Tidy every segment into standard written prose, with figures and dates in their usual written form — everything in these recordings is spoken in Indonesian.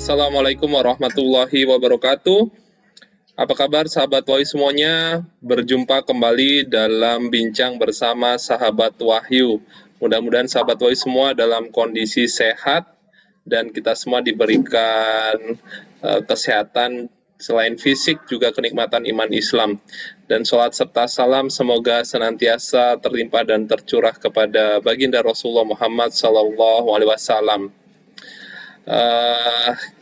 Assalamualaikum warahmatullahi wabarakatuh. Apa kabar sahabat Wahyu semuanya? Berjumpa kembali dalam bincang bersama sahabat Wahyu. Mudah-mudahan sahabat Wahyu semua dalam kondisi sehat dan kita semua diberikan kesehatan selain fisik juga kenikmatan iman Islam. Dan sholat serta salam semoga senantiasa terlimpah dan tercurah kepada baginda Rasulullah Muhammad SAW.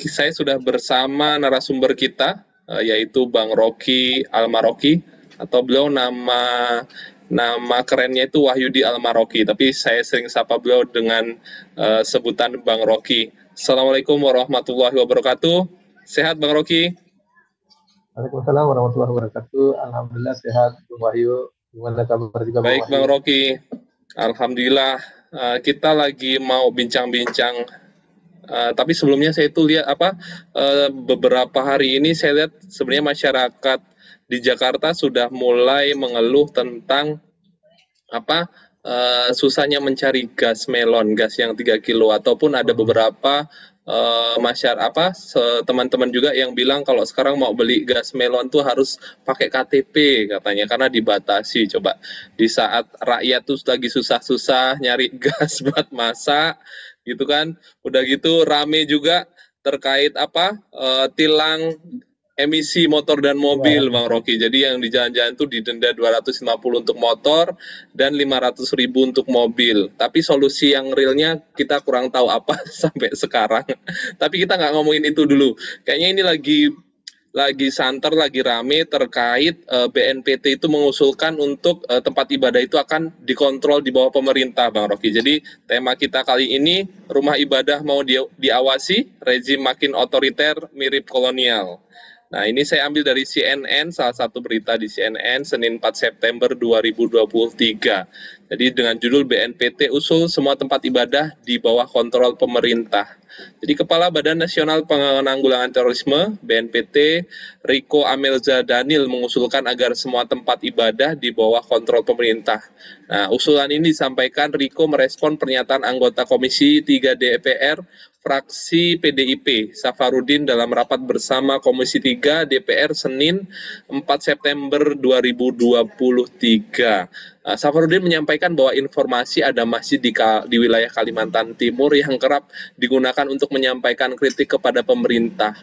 Saya sudah bersama narasumber kita, yaitu Bang Rocky Almaroki, atau beliau nama kerennya itu Wahyudi Almaroki, tapi saya sering sapa beliau dengan sebutan Bang Rocky. Assalamualaikum warahmatullahi wabarakatuh. Sehat Bang Rocky? Waalaikumsalam warahmatullahi wabarakatuh. Alhamdulillah sehat, Bang Wahyu. Gimana kabar juga, Baik Bang Rocky. Alhamdulillah. Kita lagi mau bincang-bincang. Tapi sebelumnya saya itu lihat beberapa hari ini saya lihat sebenarnya masyarakat di Jakarta sudah mulai mengeluh tentang susahnya mencari gas melon, gas yang 3 kilo, ataupun ada beberapa teman-teman juga yang bilang kalau sekarang mau beli gas melon tuh harus pakai KTP katanya karena dibatasi. Coba di saat rakyat tuh lagi susah-susah nyari gas buat masak gitu kan, udah gitu rame juga terkait tilang emisi motor dan mobil, Bang Rocky. Jadi yang di jalan-jalan itu didenda 250 untuk motor dan 500.000 untuk mobil. Tapi solusi yang realnya kita kurang tahu apa sampai sekarang. Tapi kita nggak ngomongin itu dulu. Kayaknya ini lagi santer, lagi rame terkait BNPT itu mengusulkan untuk tempat ibadah itu akan dikontrol di bawah pemerintah, Bang Rocky. Jadi tema kita kali ini, rumah ibadah mau diawasi, rezim makin otoriter mirip kolonial. Nah, ini saya ambil dari CNN, salah satu berita di CNN, Senin 4 September 2023. Jadi dengan judul BNPT usul semua tempat ibadah di bawah kontrol pemerintah. Jadi Kepala Badan Nasional Penanggulangan Terorisme (BNPT) Riko Amelza Daniel mengusulkan agar semua tempat ibadah di bawah kontrol pemerintah. Nah, usulan ini disampaikan Riko merespon pernyataan anggota Komisi 3 DPR fraksi PDIP Safarudin dalam rapat bersama Komisi 3 DPR Senin 4 September 2023. Safarudin menyampaikan bahwa informasi ada masjid di wilayah Kalimantan Timur yang kerap digunakan untuk menyampaikan kritik kepada pemerintah.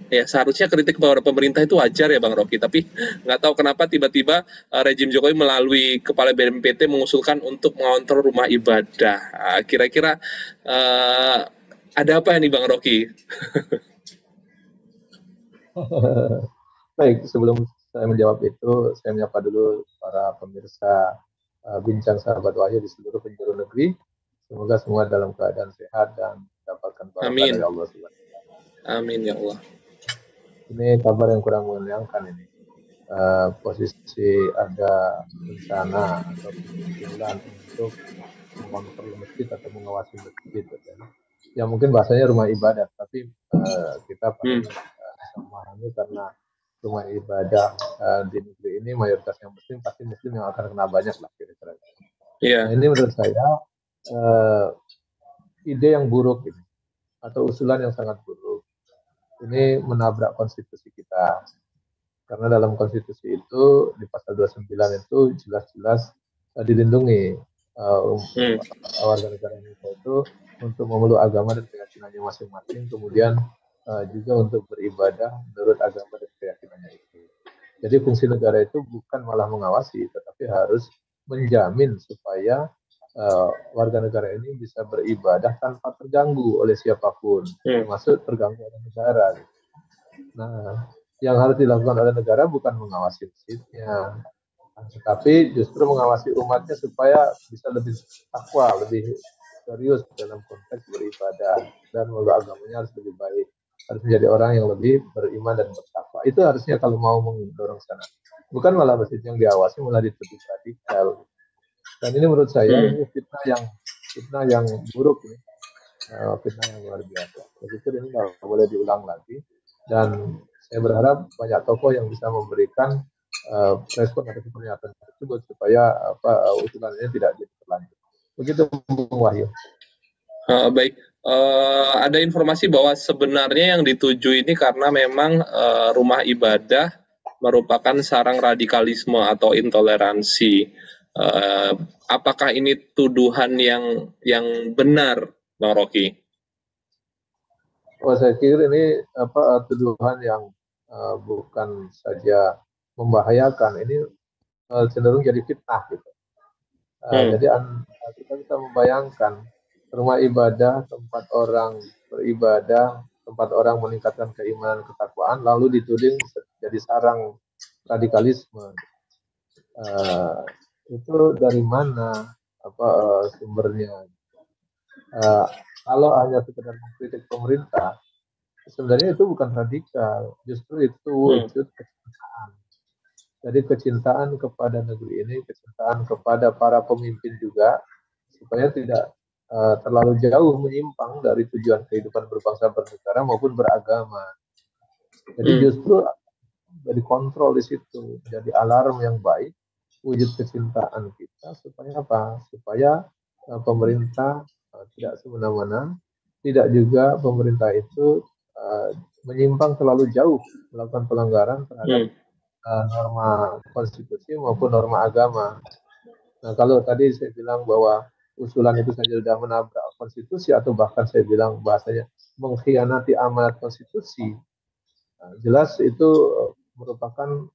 Ya, seharusnya kritik kepada pemerintah itu wajar ya Bang Rocky, tapi nggak tahu kenapa tiba-tiba rejim Jokowi melalui Kepala BNPT mengusulkan untuk mengontrol rumah ibadah. Kira-kira ada apa nih Bang Rocky? Baik, sebelum saya menjawab itu, saya menyapa dulu para pemirsa bincang sahabat Wahyu di seluruh penjuru negeri. Semoga semua dalam keadaan sehat dan mendapatkan barokah dari Allah SWT. Amin ya Allah. Ini kabar yang kurang menyenangkan ini. Posisi ada rencana atau usulan untuk mengontrol masjid atau mengawasi masjid. Ya mungkin bahasanya rumah ibadah, tapi kita paling memahami karena rumah ibadah di negeri ini mayoritas yang muslim, pasti muslim yang akan kena banyak lah kira-kira. Yeah. Nah, ini menurut saya ide yang buruk ini, atau usulan yang sangat buruk. Ini menabrak konstitusi kita. Karena dalam konstitusi itu di pasal 29 itu jelas-jelas dilindungi warga negara Indonesia itu untuk memeluk agama dan keyakinannya masing-masing, kemudian juga untuk beribadah menurut agama dan keyakinannya itu. Jadi fungsi negara itu bukan malah mengawasi, tetapi harus menjamin supaya warga negara ini bisa beribadah tanpa terganggu oleh siapapun, termasuk terganggu oleh negara. Nah, yang harus dilakukan oleh negara bukan mengawasi masjidnya, tetapi justru mengawasi umatnya supaya bisa lebih takwa, lebih serius dalam konteks beribadah, dan memeluk agamanya harus lebih baik, harus menjadi orang yang lebih beriman dan bertakwa. Itu harusnya kalau mau mendorong sana, bukan malah masjid yang diawasi malah dituduh radikal. Dan ini menurut saya ini fitnah yang buruk ini, fitnah yang luar biasa. Saya pikir ini nggak boleh diulang lagi, dan saya berharap banyak tokoh yang bisa memberikan respon atas pernyataan tersebut supaya usulan ini tidak berlanjut. Begitu Bung Wahyu. Baik, ada informasi bahwa sebenarnya yang dituju ini karena memang rumah ibadah merupakan sarang radikalisme atau intoleransi. Apakah ini tuduhan yang benar, Bang Rocky? Oh, saya kira ini tuduhan yang bukan saja membahayakan, ini cenderung jadi fitnah gitu. Jadi kita bisa membayangkan rumah ibadah, tempat orang beribadah, tempat orang meningkatkan keimanan, ketakwaan, lalu dituding jadi sarang radikalisme. Itu dari mana sumbernya? Kalau hanya sekedar mengkritik pemerintah, sebenarnya itu bukan radikal, justru itu wujud kecintaan. Jadi kecintaan kepada negeri ini, kecintaan kepada para pemimpin juga, supaya tidak terlalu jauh menyimpang dari tujuan kehidupan berbangsa bernegara maupun beragama. Jadi justru jadi kontrol di situ, jadi alarm yang baik, wujud kecintaan kita supaya apa? Supaya pemerintah tidak semena-mena, tidak juga pemerintah itu menyimpang terlalu jauh melakukan pelanggaran terhadap norma konstitusi maupun norma agama. Nah, kalau tadi saya bilang bahwa usulan itu saja sudah menabrak konstitusi atau bahkan saya bilang bahasanya mengkhianati amanat konstitusi, nah, jelas itu merupakan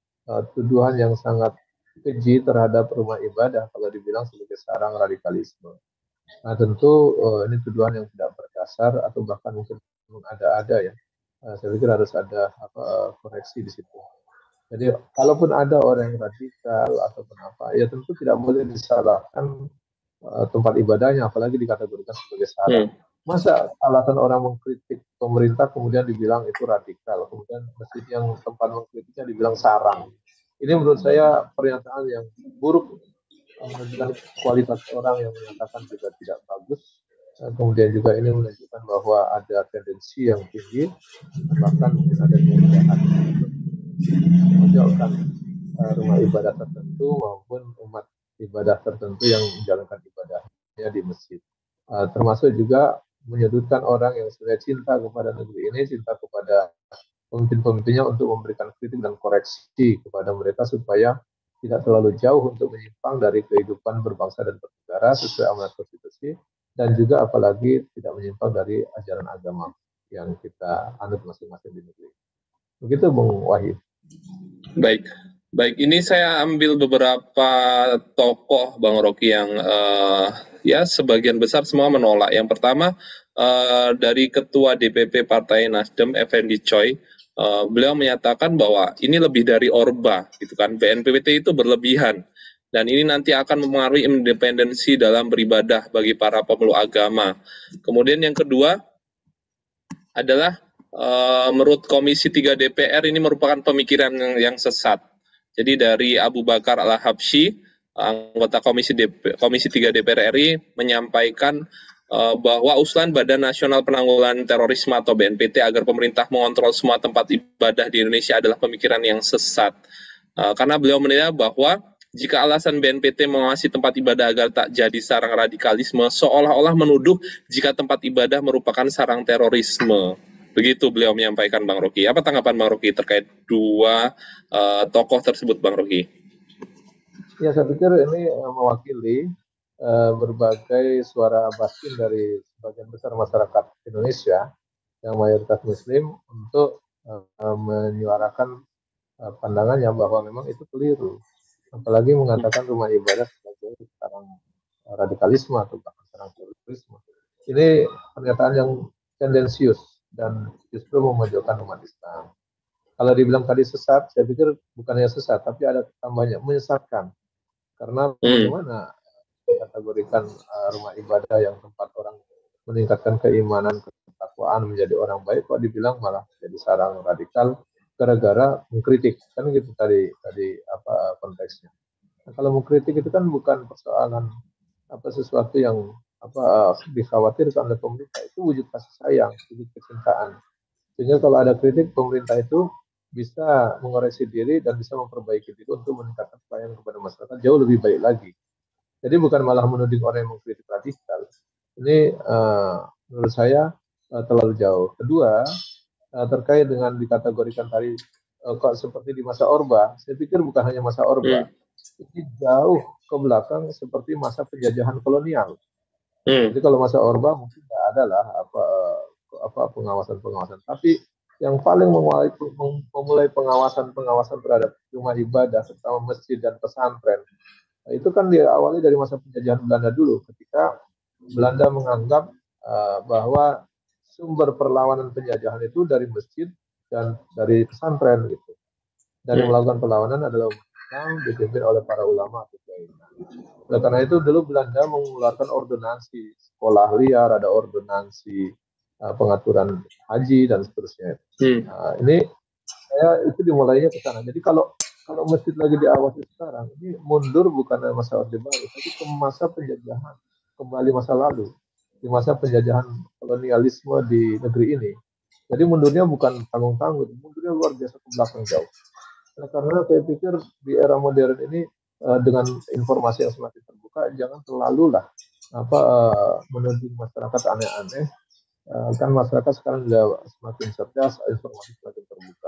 tuduhan yang sangat keji terhadap rumah ibadah kalau dibilang sebagai sarang radikalisme. Nah, tentu ini tuduhan yang tidak berdasar atau bahkan mungkin ada-ada ya. Saya pikir harus ada koreksi di situ. Jadi kalaupun ada orang yang radikal ataupun apa, ya tentu tidak boleh disalahkan tempat ibadahnya, apalagi dikategorikan sebagai sarang. Masa alasan orang mengkritik pemerintah kemudian dibilang itu radikal, kemudian masjid yang tempat mengkritiknya dibilang sarang. Ini menurut saya pernyataan yang buruk, menunjukkan kualitas orang yang menyatakan juga tidak bagus. Kemudian juga ini menunjukkan bahwa ada tendensi yang tinggi, bahkan mungkin ada kejahat memojokkan rumah ibadah tertentu maupun umat ibadah tertentu yang menjalankan ibadahnya di masjid. Termasuk juga menyudutkan orang yang sebenarnya cinta kepada negeri ini, cinta kepada pemimpin-pemimpinnya untuk memberikan kritik dan koreksi kepada mereka supaya tidak terlalu jauh untuk menyimpang dari kehidupan berbangsa dan bernegara sesuai amanat konstitusi, dan juga apalagi tidak menyimpang dari ajaran agama yang kita anut masing-masing di negeri. Begitu Bung Wahyu. Baik, baik. Ini saya ambil beberapa tokoh Bang Rocky yang ya sebagian besar semua menolak. Yang pertama dari Ketua DPP Partai Nasdem Effendi Choi, beliau menyatakan bahwa ini lebih dari Orba, gitu kan. BNPT itu berlebihan dan ini nanti akan mempengaruhi independensi dalam beribadah bagi para pemeluk agama. Kemudian yang kedua adalah menurut Komisi 3 DPR ini merupakan pemikiran yang sesat. Jadi dari Abu Bakar Al-Habsyi, anggota Komisi 3 DPR RI, menyampaikan bahwa usulan Badan Nasional Penanggulangan Terorisme atau BNPT agar pemerintah mengontrol semua tempat ibadah di Indonesia adalah pemikiran yang sesat. Karena beliau menilai bahwa jika alasan BNPT mengawasi tempat ibadah agar tak jadi sarang radikalisme, seolah-olah menuduh jika tempat ibadah merupakan sarang terorisme. Begitu beliau menyampaikan, Bang Rocky. Apa tanggapan Bang Rocky terkait dua tokoh tersebut, Bang Rocky? Ya, saya pikir ini mewakili berbagai suara batin dari sebagian besar masyarakat Indonesia yang mayoritas Muslim untuk menyuarakan pandangannya bahwa memang itu keliru. Apalagi mengatakan rumah ibadah sebagai sarang radikalisme atau bahkan sarang terorisme. Ini pernyataan yang tendensius dan justru memojokkan umat Islam. Kalau dibilang tadi sesat, saya pikir bukannya sesat, tapi ada tambahnya, menyesatkan. Karena bagaimana kategorikan rumah ibadah yang tempat orang meningkatkan keimanan, ketakwaan, menjadi orang baik, kok dibilang malah jadi sarang radikal gara-gara mengkritik, kan gitu tadi apa konteksnya. Nah, kalau mengkritik itu kan bukan persoalan sesuatu yang dikhawatirkan oleh pemerintah, itu wujud kasih sayang, wujud kecintaan. Sehingga kalau ada kritik, pemerintah itu bisa mengoreksi diri dan bisa memperbaiki diri untuk meningkatkan pelayanan kepada masyarakat jauh lebih baik lagi. Jadi bukan malah menuding orang yang mengkritik radikal. Ini menurut saya terlalu jauh. Kedua, terkait dengan dikategorikan tadi kok seperti di masa Orba, saya pikir bukan hanya masa Hmm. Orba, ini jauh ke belakang seperti masa penjajahan kolonial. Hmm. Jadi kalau masa Orba mungkin tidak ada lah apa pengawasan-pengawasan, tapi yang paling memulai pengawasan terhadap rumah ibadah, terutama masjid dan pesantren, itu kan diawali dari masa penjajahan Belanda dulu, ketika Belanda menganggap bahwa sumber perlawanan penjajahan itu dari masjid dan dari pesantren gitu. Dan yang melakukan perlawanan adalah umat Islam dipimpin oleh para ulama atau kiai. Oleh karena itu dulu Belanda mengeluarkan ordonansi sekolah liar, ada ordonansi pengaturan haji dan seterusnya. Ini itu dimulainya ke sana. Jadi kalau masjid lagi diawasi sekarang, ini mundur bukan masa Orde Baru, tapi ke masa penjajahan, kembali masa lalu, di masa penjajahan kolonialisme di negeri ini. Jadi mundurnya bukan tanggung-tanggung, mundurnya luar biasa ke belakang jauh. Karena saya pikir di era modern ini dengan informasi yang semakin terbuka, jangan terlalu lah menuduh masyarakat aneh-aneh. Kan masyarakat sekarang sudah semakin cerdas, informasi semakin terbuka.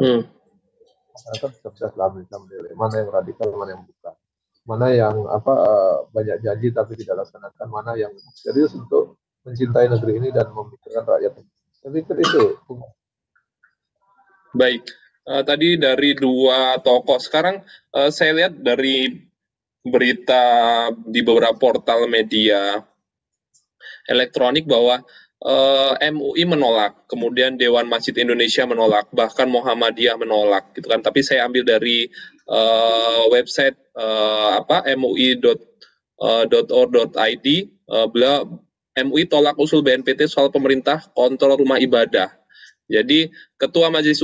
Masyarakat cerdas lah bisa menilai mana yang radikal, mana yang bukan, mana yang banyak janji tapi tidak laksanakan, mana yang serius untuk mencintai negeri ini dan memikirkan rakyat. Saya pikir itu. Baik, tadi dari dua tokoh. Sekarang saya lihat dari berita di beberapa portal media elektronik bahwa MUI menolak, kemudian Dewan Masjid Indonesia menolak, bahkan Muhammadiyah menolak, gitu kan. Tapi saya ambil dari website mui.org.id, MUI tolak usul BNPT soal pemerintah kontrol rumah ibadah. Jadi Ketua Majelis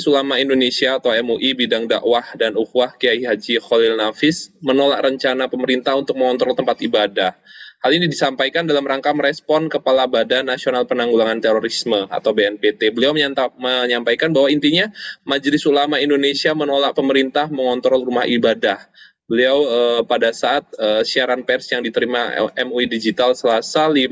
Ulama Indonesia atau MUI bidang dakwah dan ukhuwah Kiai Haji Khalil Nafis menolak rencana pemerintah untuk mengontrol tempat ibadah. Hal ini disampaikan dalam rangka merespon Kepala Badan Nasional Penanggulangan Terorisme atau BNPT. Beliau menyampaikan bahwa intinya Majelis Ulama Indonesia menolak pemerintah mengontrol rumah ibadah. Beliau pada saat siaran pers yang diterima MUI Digital Selasa 5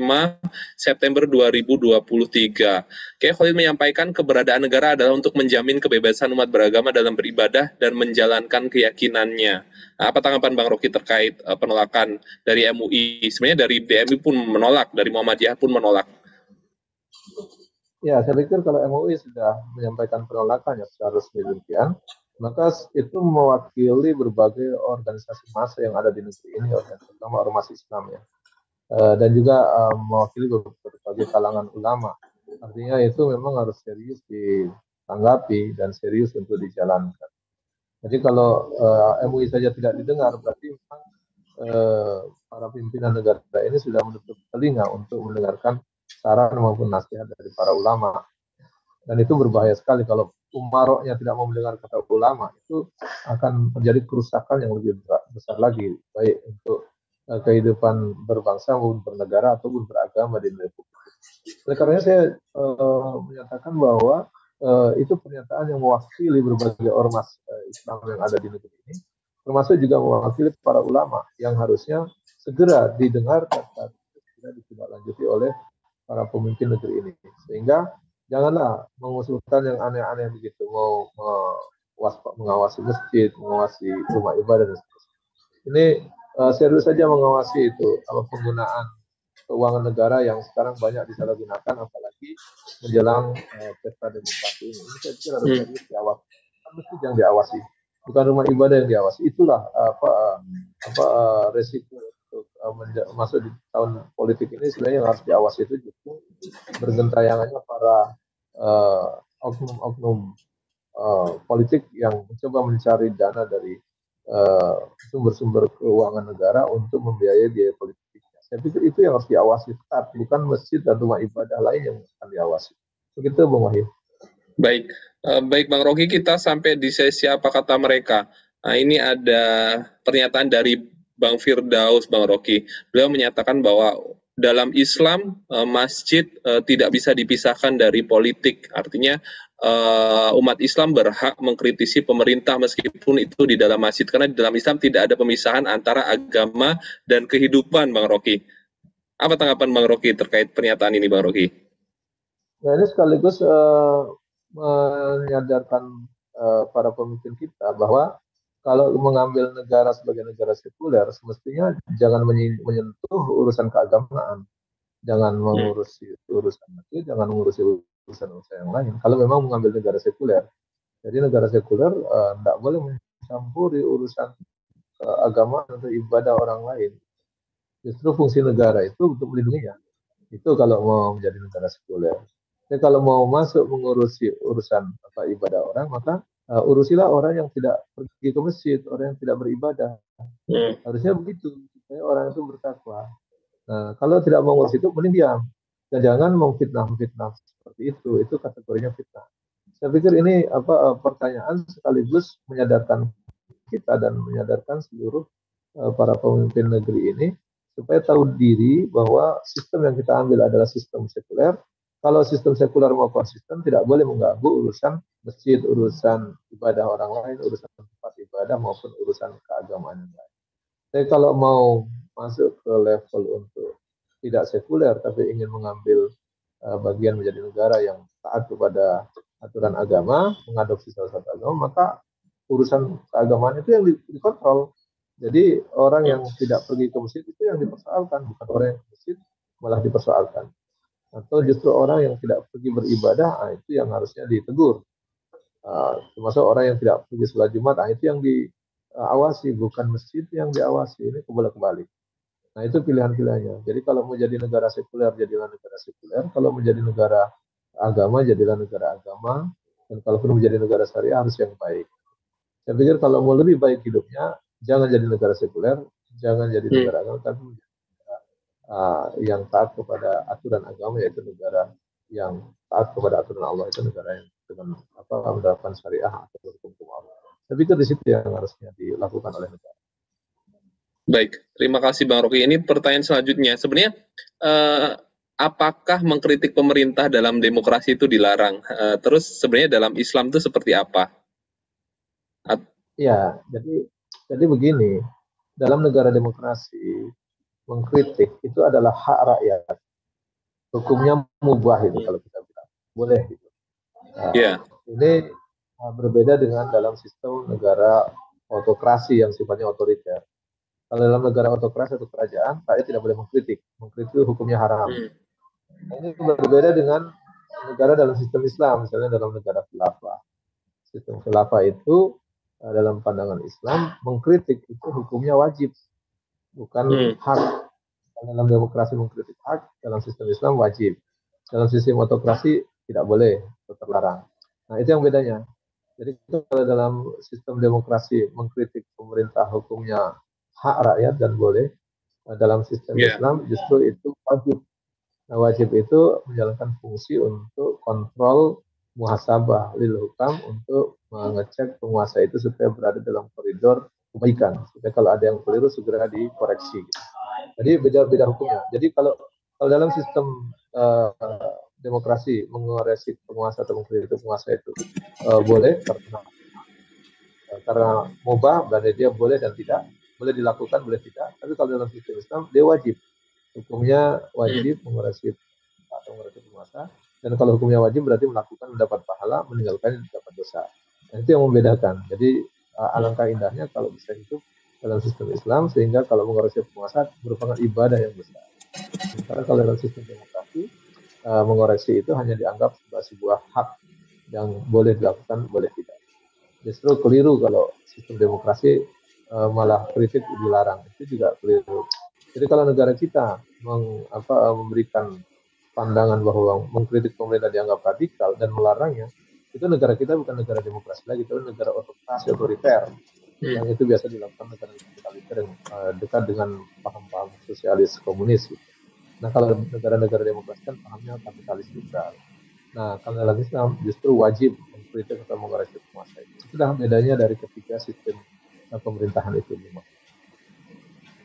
September 2023. Kiai Khalil menyampaikan keberadaan negara adalah untuk menjamin kebebasan umat beragama dalam beribadah dan menjalankan keyakinannya. Apa tanggapan Bang Rocky terkait penolakan dari MUI? Sebenarnya dari DMI pun menolak, dari Muhammadiyah pun menolak. Ya, saya pikir kalau MUI sudah menyampaikan penolakannya secara resmi demikian, maka itu mewakili berbagai organisasi massa yang ada di negeri ini, terutama ormas Islam ya, dan juga mewakili berbagai kalangan ulama. Artinya itu memang harus serius ditanggapi dan serius untuk dijalankan. Jadi kalau MUI saja tidak didengar, berarti memang para pimpinan negara ini sudah menutup telinga untuk mendengarkan saran maupun nasihat dari para ulama. Dan itu berbahaya sekali kalau umaroknya tidak mau mendengar kata ulama, itu akan terjadi kerusakan yang lebih besar lagi, baik untuk kehidupan berbangsa maupun bernegara ataupun beragama di Republik. Oleh karenanya saya menyatakan bahwa itu pernyataan yang mewakili berbagai ormas Islam yang ada di negeri ini, termasuk juga mewakili para ulama yang harusnya segera didengar dan segera ditindaklanjuti oleh para pemimpin negeri ini. Sehingga janganlah mengusulkan yang aneh-aneh begitu, mau mengawasi masjid, mengawasi rumah ibadah dan sebagainya. Ini serius saja mengawasi itu, kalau penggunaan keuangan negara yang sekarang banyak disalahgunakan, apalagi menjelang pesta demokrasi ini. Ini saya pikir harus serius diawasi. Masjid yang diawasi, bukan rumah ibadah yang diawasi. Itulah resiko untuk masuk di tahun politik ini. Sebenarnya yang harus diawasi itu justru bergentayangannya para oknum-oknum politik yang mencoba mencari dana dari sumber-sumber keuangan negara untuk membiayai biaya politiknya. Saya pikir itu yang harus diawasi ketat, bukan masjid dan rumah ibadah lain yang akan diawasi. Begitu, Bang Wahyu. Baik, baik Bang Rocky, kita sampai di sesi apa kata mereka. Nah, ini ada pernyataan dari Bang Firdaus, Bang Rocky. Beliau menyatakan bahwa dalam Islam masjid tidak bisa dipisahkan dari politik. Artinya umat Islam berhak mengkritisi pemerintah meskipun itu di dalam masjid, karena di dalam Islam tidak ada pemisahan antara agama dan kehidupan, Bang Rocky. Apa tanggapan Bang Rocky terkait pernyataan ini, Bang Rocky? Nah, ini sekaligus menyadarkan para pemimpin kita bahwa kalau mengambil negara sebagai negara sekuler, semestinya jangan menyentuh urusan keagamaan, jangan mengurusi urusan masjid, jangan mengurusi urusan-urusan yang lain. Kalau memang mengambil negara sekuler, jadi negara sekuler tidak boleh mencampuri urusan keagamaan atau ibadah orang lain. Justru fungsi negara itu untuk melindunginya. Itu kalau mau menjadi negara sekuler. Jadi kalau mau masuk mengurusi urusan ibadah orang, maka urusilah orang yang tidak pergi ke masjid, orang yang tidak beribadah. Harusnya begitu, supaya orang itu bertakwa. Nah, kalau tidak mau ngurus itu, mending diam. Dan jangan memfitnah-fitnah seperti itu kategorinya fitnah. Saya pikir ini pertanyaan sekaligus menyadarkan kita dan menyadarkan seluruh para pemimpin negeri ini supaya tahu diri bahwa sistem yang kita ambil adalah sistem sekuler. Kalau sistem sekuler mau konsisten, tidak boleh mengganggu urusan masjid, urusan ibadah orang lain, urusan tempat ibadah maupun urusan keagamaan yang lain. Tapi kalau mau masuk ke level untuk tidak sekuler tapi ingin mengambil bagian menjadi negara yang taat kepada aturan agama, mengadopsi salah satu agama, maka urusan keagamaan itu yang dikontrol. Jadi orang yang tidak pergi ke masjid itu yang dipersoalkan, bukan orang yang ke masjid malah dipersoalkan. Atau justru orang yang tidak pergi beribadah, itu yang harusnya ditegur. Termasuk orang yang tidak pergi sholat Jumat, itu yang diawasi, bukan masjid yang diawasi. Ini kebalik-balik. Nah, itu pilihan-pilihannya. Jadi kalau mau jadi negara sekuler, jadilah negara sekuler. Kalau menjadi negara agama, jadilah negara agama. Dan kalau perlu menjadi negara syariah, harus yang baik. Saya pikir kalau mau lebih baik hidupnya, jangan jadi negara sekuler, jangan jadi negara agama, tapi yang taat kepada aturan agama, yaitu negara yang taat kepada aturan Allah, itu negara yang dengan menerapkan syariah atau hukum Allah. Saya pikir di situ yang harusnya dilakukan oleh negara. Baik, terima kasih Bang Rocky. Ini pertanyaan selanjutnya. Sebenarnya apakah mengkritik pemerintah dalam demokrasi itu dilarang? Terus sebenarnya dalam Islam itu seperti apa? Ya, jadi begini, dalam negara demokrasi mengkritik itu adalah hak rakyat. Hukumnya mubah itu kalau kita bilang, boleh gitu. Ini berbeda dengan dalam sistem negara autokrasi yang sifatnya otoriter. Kalau dalam negara autokrasi atau kerajaan, rakyat tidak boleh mengkritik. Mengkritik hukumnya haram. Ini berbeda dengan negara dalam sistem Islam, misalnya dalam negara khilafah. Sistem khilafah itu dalam pandangan Islam mengkritik itu hukumnya wajib, bukan hak. Dalam demokrasi mengkritik hak, dalam sistem Islam wajib. Dalam sistem autokrasi tidak boleh, terlarang. Nah, itu yang bedanya. Jadi kalau dalam sistem demokrasi mengkritik pemerintah hukumnya hak rakyat dan boleh, dalam sistem Islam justru itu wajib. Nah, wajib itu menjalankan fungsi untuk kontrol muhasabah lil hukam, untuk mengecek penguasa itu supaya berada dalam koridor kebaikan, supaya kalau ada yang keliru segera dikoreksi. Jadi beda-beda hukumnya. Jadi kalau dalam sistem demokrasi mengoreksi penguasa atau mengkritik penguasa itu boleh karena mubah, berarti dia boleh dan tidak, boleh dilakukan, boleh tidak. Tapi kalau dalam sistem Islam dia wajib, hukumnya wajib mengoreksi atau mengoreksi penguasa. Dan kalau hukumnya wajib berarti melakukan mendapat pahala, meninggalkan mendapat dosa. Dan itu yang membedakan. Jadi alangkah indahnya kalau bisa hidup dalam sistem Islam, sehingga kalau mengoreksi penguasa merupakan ibadah yang besar. Sementara kalau dalam sistem demokrasi, mengoreksi itu hanya dianggap sebuah hak yang boleh dilakukan, boleh tidak. Justru keliru kalau sistem demokrasi malah kritik dilarang, itu juga keliru. Jadi kalau negara kita memberikan pandangan bahwa mengkritik pemerintah dianggap radikal dan melarangnya, itu negara kita bukan negara demokrasi lagi, itu negara autokrasi otoriter. Yang itu biasa dilakukan negara totaliter yang dekat dengan paham-paham sosialis komunis. Gitu. Nah, kalau negara-negara demokrasi kan pahamnya kapitalis liberal. Nah, kalau dalam Islam justru wajib mengkritik atau mengoreksi penguasa itu. Itulah bedanya dari ketiga sistem pemerintahan itu.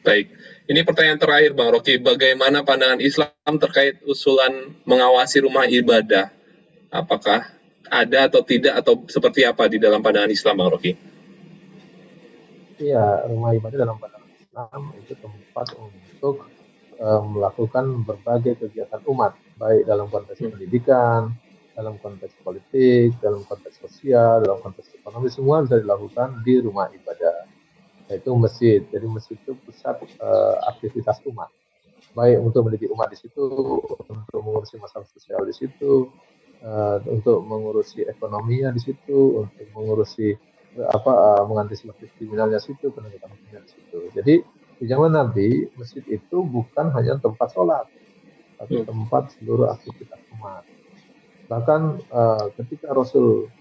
Baik, ini pertanyaan terakhir Bang Rocky. Bagaimana pandangan Islam terkait usulan mengawasi rumah ibadah? Apakah ada atau tidak, atau seperti apa di dalam pandangan Islam, Bang Rocky? Iya, rumah ibadah dalam pandangan Islam itu tempat untuk melakukan berbagai kegiatan umat, baik dalam konteks pendidikan, dalam konteks politik, dalam konteks sosial, dalam konteks ekonomi, semua bisa dilakukan di rumah ibadah, yaitu masjid. Jadi masjid itu pusat aktivitas umat, baik untuk mendidik umat di situ, untuk mengurusi masalah sosial di situ, untuk mengurusi ekonominya di situ, untuk mengurusi mengantisipasi kriminalnya di situ, penegakan hukumnya di situ. Jadi di zaman Nabi, masjid itu bukan hanya tempat sholat, tapi tempat seluruh aktivitas umat. Bahkan ketika Rasul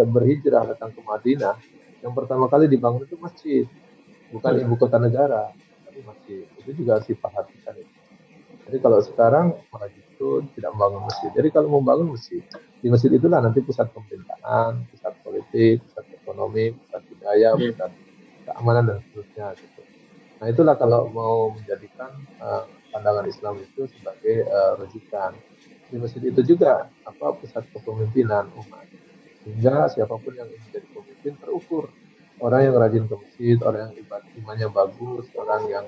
berhijrah datang ke Madinah, yang pertama kali dibangun itu masjid, bukan ibu kota negara, tapi masjid. Itu juga harus diperhatikan. Jadi kalau sekarang malah justru tidak membangun masjid. Jadi kalau membangun masjid, di masjid itulah nanti pusat pemerintahan, pusat politik, pusat ekonomi, pusat budaya, pusat keamanan dan seterusnya. Gitu. Nah itulah kalau mau menjadikan pandangan Islam itu sebagai rujukan. Di masjid itu juga pusat kepemimpinan umat. Sehingga siapapun yang ingin menjadi pemimpin terukur. Orang yang rajin ke masjid, orang yang imannya bagus, orang yang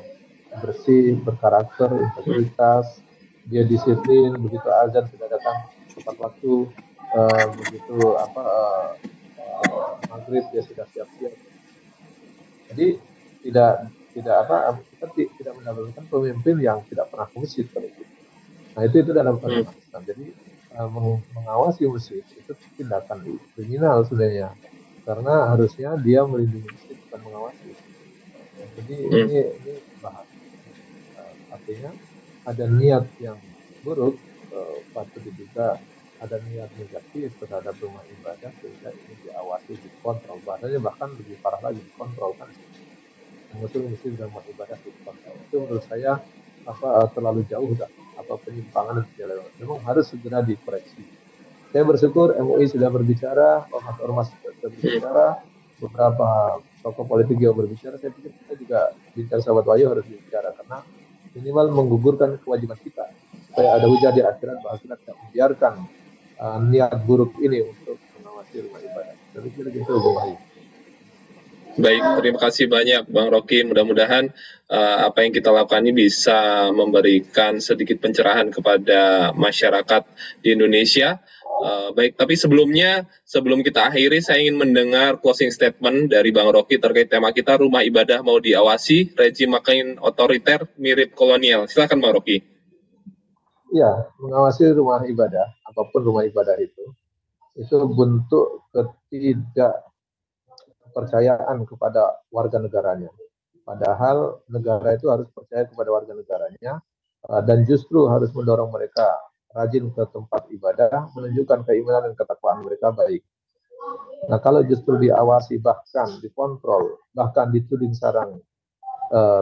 bersih, berkarakter, integritas, dia disiplin, begitu azan sudah datang tepat waktu, begitu maghrib dia sudah siap-siap. Jadi kita tidak mendapatkan pemimpin yang tidak pernah ke masjid kalau itu. Nah itu dalam pandangan Islam. Jadi mengawasi masjid itu tindakan kriminal sebenarnya, karena harusnya dia melindungi masjid bukan mengawasi. Jadi ini bahas. Artinya ada niat yang buruk, patut diduga ada niat negatif terhadap rumah ibadah sehingga ini diawasi, dikontrol. Bahkan lebih parah lagi, dikontrol kan. Muslim dan rumah ibadah dikontrol. Itu menurut saya terlalu jauh dah, penyimpangan dan segala macam. Memang harus segera dikoreksi. Saya bersyukur MUI sudah berbicara, ormas sudah berbicara, beberapa tokoh politik juga berbicara. Saya pikir kita juga bincang sahabat Wahyu harus bicara, karena minimal menggugurkan kewajiban kita supaya ada hujah di akhirat bahwa kita tidak membiarkan niat buruk ini untuk mengawasi rumah ibadah. Saya pikir gitu, Bung Wahyu. Baik, terima kasih banyak Bang Rocky. Mudah-mudahan apa yang kita lakukan ini bisa memberikan sedikit pencerahan kepada masyarakat di Indonesia. Baik, tapi sebelum kita akhiri, saya ingin mendengar closing statement dari Bang Rocky terkait tema kita, rumah ibadah mau diawasi, rejim makin otoriter, mirip kolonial. Silakan Bang Rocky. Ya, mengawasi rumah ibadah, apapun rumah ibadah itu bentuk ketidakpercayaan kepada warga negaranya. Padahal negara itu harus percaya kepada warga negaranya, dan justru harus mendorong mereka rajin ke tempat ibadah, menunjukkan keimanan dan ketakwaan mereka baik. Nah, kalau justru diawasi, bahkan dikontrol, bahkan dituding sarang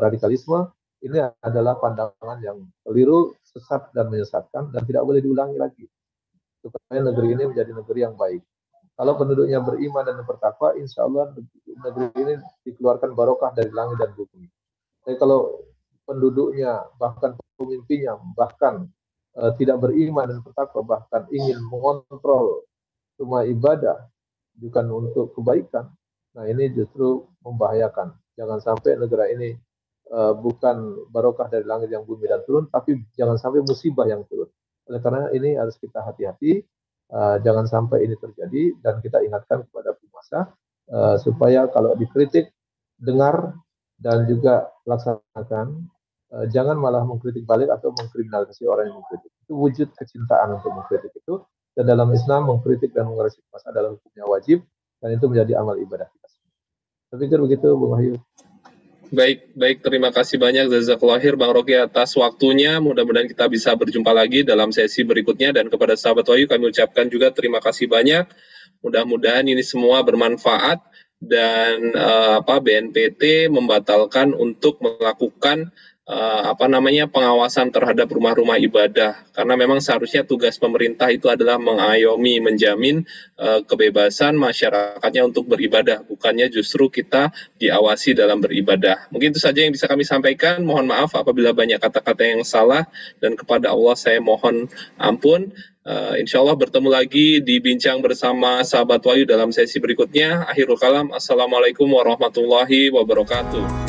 radikalisme, ini adalah pandangan yang keliru, sesat dan menyesatkan, dan tidak boleh diulangi lagi. Supaya negeri ini menjadi negeri yang baik. Kalau penduduknya beriman dan bertakwa, insya Allah negeri ini dikeluarkan barokah dari langit dan bumi. Tapi kalau penduduknya, bahkan pemimpinnya, bahkan tidak beriman dan bertakwa, bahkan ingin mengontrol rumah ibadah, bukan untuk kebaikan, nah ini justru membahayakan. Jangan sampai negara ini bukan barokah dari langit yang bumi dan turun, tapi jangan sampai musibah yang turun. Oleh karena ini harus kita hati-hati, jangan sampai ini terjadi, dan kita ingatkan kepada penguasa supaya kalau dikritik, dengar dan juga laksanakan, jangan malah mengkritik balik atau mengkriminalisasi orang yang mengkritik. Itu wujud kecintaan untuk mengkritik itu, dan dalam Islam mengkritik dan mengoreksi penguasa adalah hukumnya wajib, dan itu menjadi amal ibadah kita. Saya pikir begitu, Bung Wahyu. Baik, terima kasih banyak Jazakallahu khair Bang Rocky atas waktunya. Mudah-mudahan kita bisa berjumpa lagi dalam sesi berikutnya, dan kepada sahabat Wahyu kami ucapkan juga terima kasih banyak. Mudah-mudahan ini semua bermanfaat, dan BNPT membatalkan untuk melakukan pengawasan terhadap rumah-rumah ibadah, karena memang seharusnya tugas pemerintah itu adalah mengayomi, menjamin kebebasan masyarakatnya untuk beribadah, bukannya justru kita diawasi dalam beribadah. Mungkin itu saja yang bisa kami sampaikan. Mohon maaf apabila banyak kata-kata yang salah, dan kepada Allah saya mohon ampun. Insya Allah bertemu lagi di Bincang Bersama Sahabat Wahyu dalam sesi berikutnya. Akhirul kalam, Assalamualaikum warahmatullahi wabarakatuh.